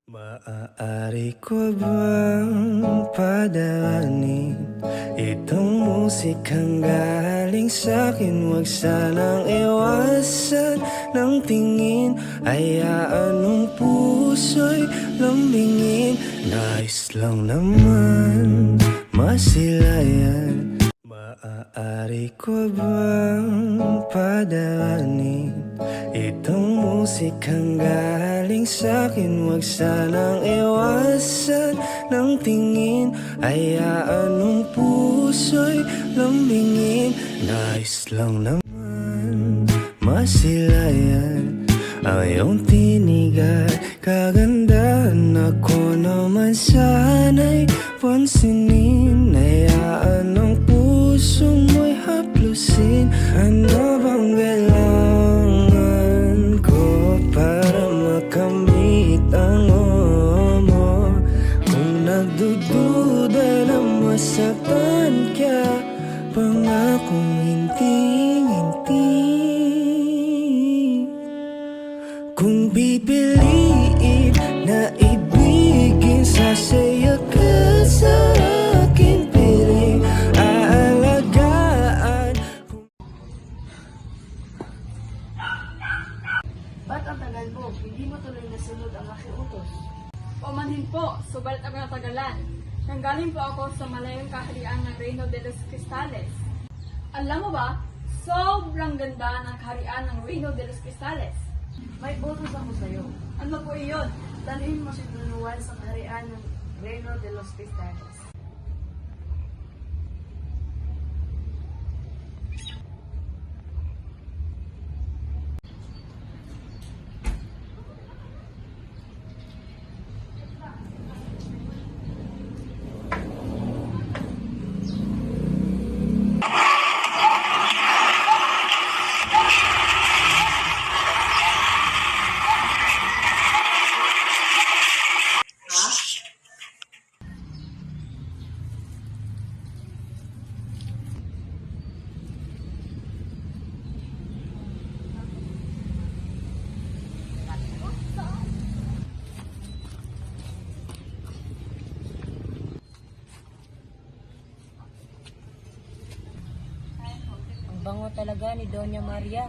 Maaari ko bang padaanin itong musikang galing sa'kin? Huwag sanang iwasan ng tingin, hayaan ng puso'y lambingin. Nais lang naman masilayan. Maaari ko bang padaanin itong musikang galing sa'kin? Huwag sanang iwasan ng tingin, hayaan ng puso'y lambingin. Nais lang naman masilayan ang iyong tinig at kagandahan. Ako naman sana'y pansinin, hayaan ng puso mo'y haplusin. Ano bang kailangan ko para makamit ang oo mo? Kung nagdududa na masaktan ka, pangakong hindi. Kung pipiliin na ibigin, sasaya ka sa aking piling, aalagaan. Ba't ang tagal mo? Hindi mo tuloy nasunod ang aking utos. Pamanhin po, subalit ang natagalan. Nanggaling po ako sa malayong kaharian ng Reino de los Cristales. Alam mo ba, sobrang ganda ng kaharian ng Reino de los Cristales. May utos ako sa'yo. Ano po iyon? Dalhin mo si Don Juan sa kaharian ng Reino de los Cristales. Ang bango talaga ni Doña Maria.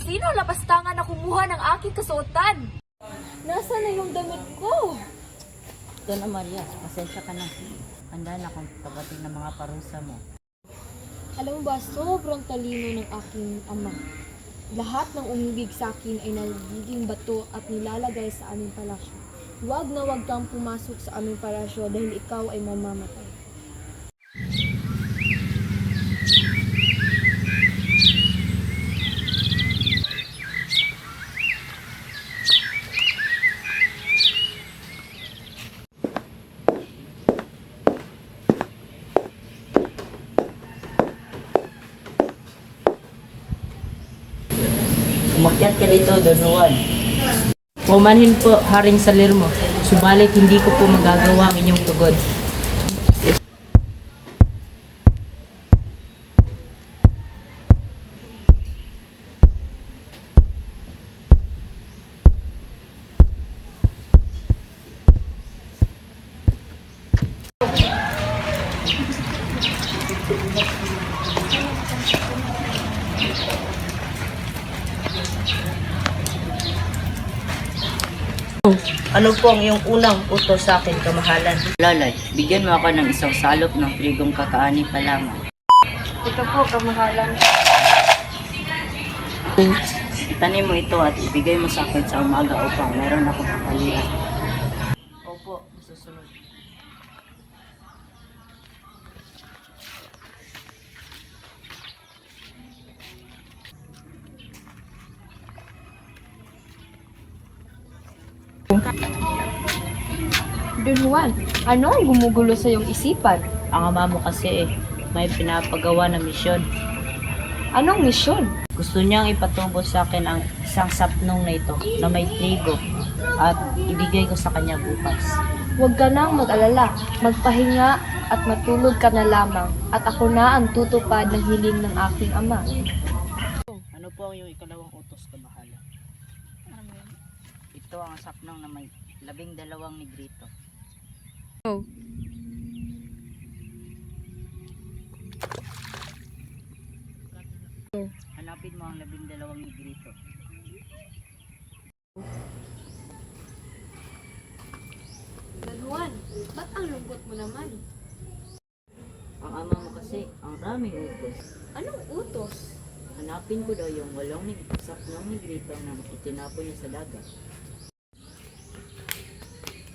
Sino lapastangan na kumuha ng aking kasuotan? Nasaan na yung damit ko? Doña Maria, pasensya ka na. Handa na akong tabatin ng mga parusa mo. Alam mo ba, sobrang talino ng aking ama. Lahat ng umibig sa akin ay nagiging bato at nilalagay sa aming palasyo. Huwag na huwag kang pumasok sa aming palasyo dahil ikaw ay mamamatay. Umakyat ka dito, Don Juan. Pumanhin po, Haring Salermo. Subalit hindi ko po magagawa ang inyong tugod. Ano po ang iyong unang utos sa akin, kamahalan? Lalay, bigyan mo ako ng isang salop ng trigong kakaani pa lamang. Ito po, kamahalan. Itanim mo ito at ibigay mo sa akin sa umaga upang meron akong kapalian. Opo, susunod. Don Juan, ano ang gumugulo sa iyong isipan? Ang ama mo kasi may pinapagawa na misyon. Anong misyon? Gusto niyang ipatubo sa akin ang isang sapnong na ito na may trigo at ibigay ko sa kanya bukas. Huwag ka nang mag-alala, magpahinga at matulog ka na lamang at ako na ang tutupad ng hiling ng aking ama. po ang iyong ikalawang utos, kamahalan? Ano yun? Ito ang saknong na may 12 negrito. Hanapin mo ang 12 negrito. Don Juan, ba't ang lungkot mo naman? Ang ama mo kasi, ang raming utos. Anong utos? Hanapin ko daw yung 8 saknong negrito na itinapon niya sa dagat.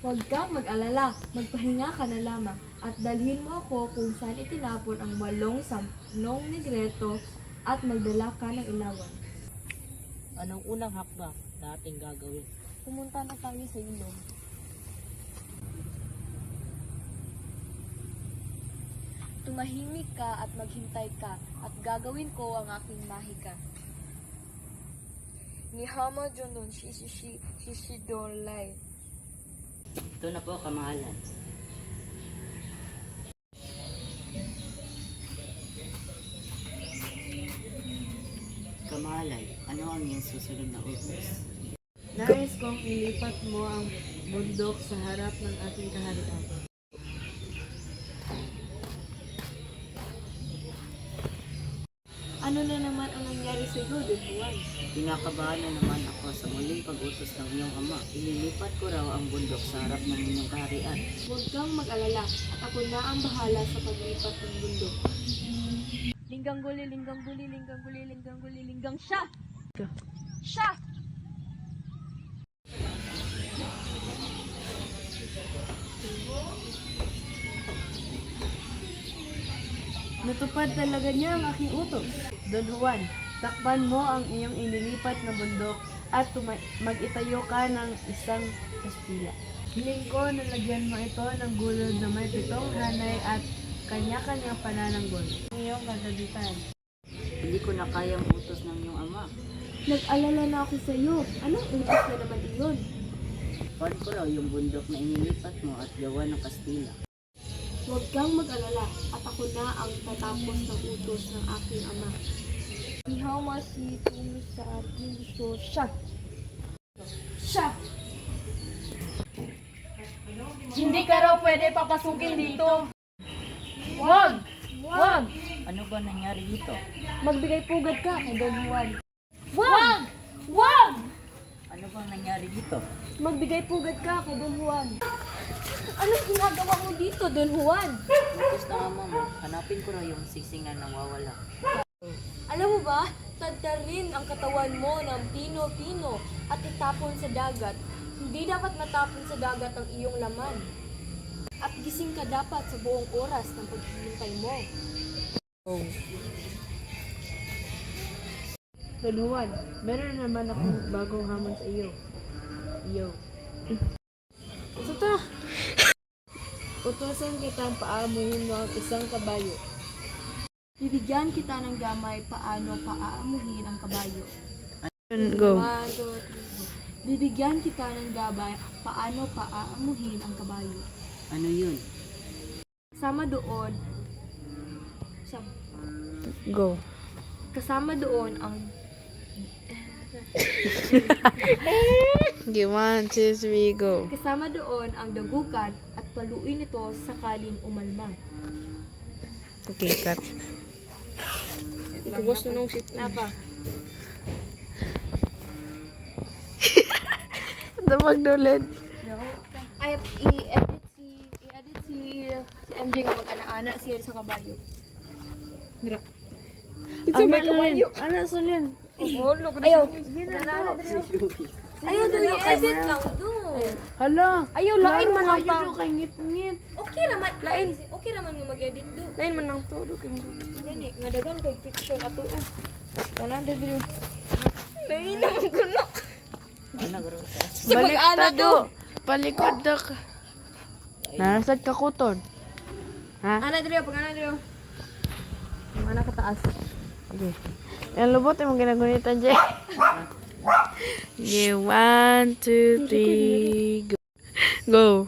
Huwag kang mag-alala, magpahinga ka na lamang at dalhin mo ako kung saan itinapon ang 8 sampnong negreto at magdala ka ng ilawan. Anong unang hakbang na ating gagawin? Pumunta na tayo sa ilog. Tumahimik ka at maghintay ka at gagawin ko ang aking mahika. Ni Hama Jondon Shishidolay. Ito na po, kamahalan. Kamahalan, ano ang iyong susunod na utos? Nais kong ilipat mo ang bundok sa harap ng aking kaharian. Ano na naman ang nangyari sa iyo, Don Juan? Kinakabahan na naman ako sa muling pag-utos ng iyong ama. Ililipat ko raw ang bundok sa harap ng inyong kaharian. Huwag kang mag-alala at ako na ang bahala sa paglipat ng bundok. Linggang guli, linggang guli, linggang guli, linggang guli, linggang siya! Siya! Natupad talaga niya ang aking utos. Don Juan, takpan mo ang iyong inilipat na bundok at mag-itayo ka ng isang Kastila. Hiling ko na lagyan mo ito ng gulod na may 7 hanay at kanya-kanyang panananggol. Ang iyong kagabitan. Hindi ko na kayang utos ng iyong ama. Nag-alala na ako sa iyo. Anong utos na naman iyon? Paano ko raw yung bundok na inilipat mo at gawa ng Kastila? Huwag kang mag-alala at ako na ang tatapos ng utos ng aking ama. Ihama si Tumi sa ating gusto siya. Siya! Hindi ka raw pwede papasukin dito. Wag! Wag! Ano ba nangyari dito? Magbigay pugad ka kay Don Juan. Wag! Wag! Ano bang nangyari dito? Magbigay pugad ka kay Don Juan. Anong ginagawa mo dito, Don Juan? Utos ng ama mo, hanapin ko raw yung sising na nawawala. Alam mo ba, tadtarin ang katawan mo ng pino-pino at itapon sa dagat. Hindi dapat matapon sa dagat ang iyong laman. At gising ka dapat sa buong oras ng paghihintay mo. Don Juan, meron naman akong bagong hamon sa iyo. Ito. Utosan kitang paamuhin mo ang isang kabayo. Bibigyan kita ng gamay paano paaamuhin ang kabayo. Go. 1, 2, 3, go. Bibigyan kita ng gabay paano paaamuhin ang kabayo. Ano yun? Kasama doon Go. kasama doon ang Okay, 1, 2, 3, go. kasama doon ang dagukan at paluin ito sakaling umalmang. Okay, cut. Gusto nung sit Na pa. Damag dulid. Ay, i-edit si MJ nga mag-ana-ana siya sa kabayo. Ito may kabayo. Ano sa lin? Ayaw. Ayaw doon i-edit lang doon. Hala. Ayaw, lain man lang pa. Ayaw kay ngit-ngit. Okay naman, okay naman mo mag-edit doon. Lain man lang todo kay mo. Gani, nga dagan kay fiction ato. Wala na dito. Lain naman ko na. Ano garo? Si mag-ana to. Palikod dak. Narasad ka kuton. Ha? Ana dito, pag-ana dito. Ana ka taas. Okay. Yang lubot yung ginagunitan dyan. Okay, 1, 2, 3, go. Go.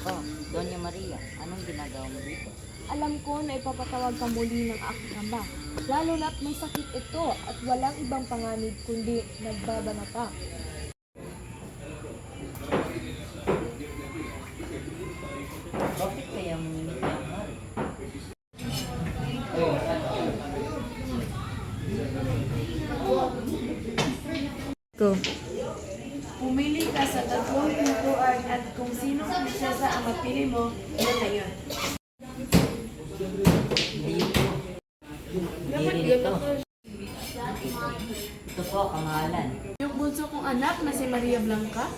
Oh, Doña Maria, ano Anong ginagawa mo dito? Alam ko na ipapatawag ka muli ng aking ama. Lalo na't may sakit ito at walang ibang panganib kundi nagbabanata. Bakit kaya mo ngingiti ang mahal? Go. Pumili ka sa 3 pintuan at kung sino prinsesa ang mapili mo, yan na yun. Hindi rin ito. Ito po, kamahalan. Yung bunso kong anak na si Maria Blanca,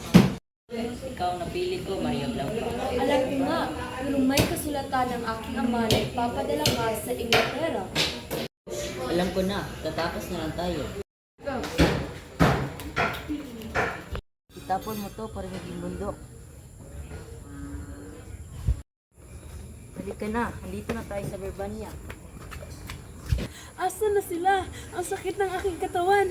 Ikaw ang napili ko, Maria Blanca. Alam ko nga, pero may kasulatan ng aking ama na ipapadala ka sa Inglaterra. Alam ko na, tatapos na lang tayo. go. Itapon mo to para maging bundok. Halika na, andito na tayo sa Verbania. Asa na sila? Ang sakit ng aking katawan.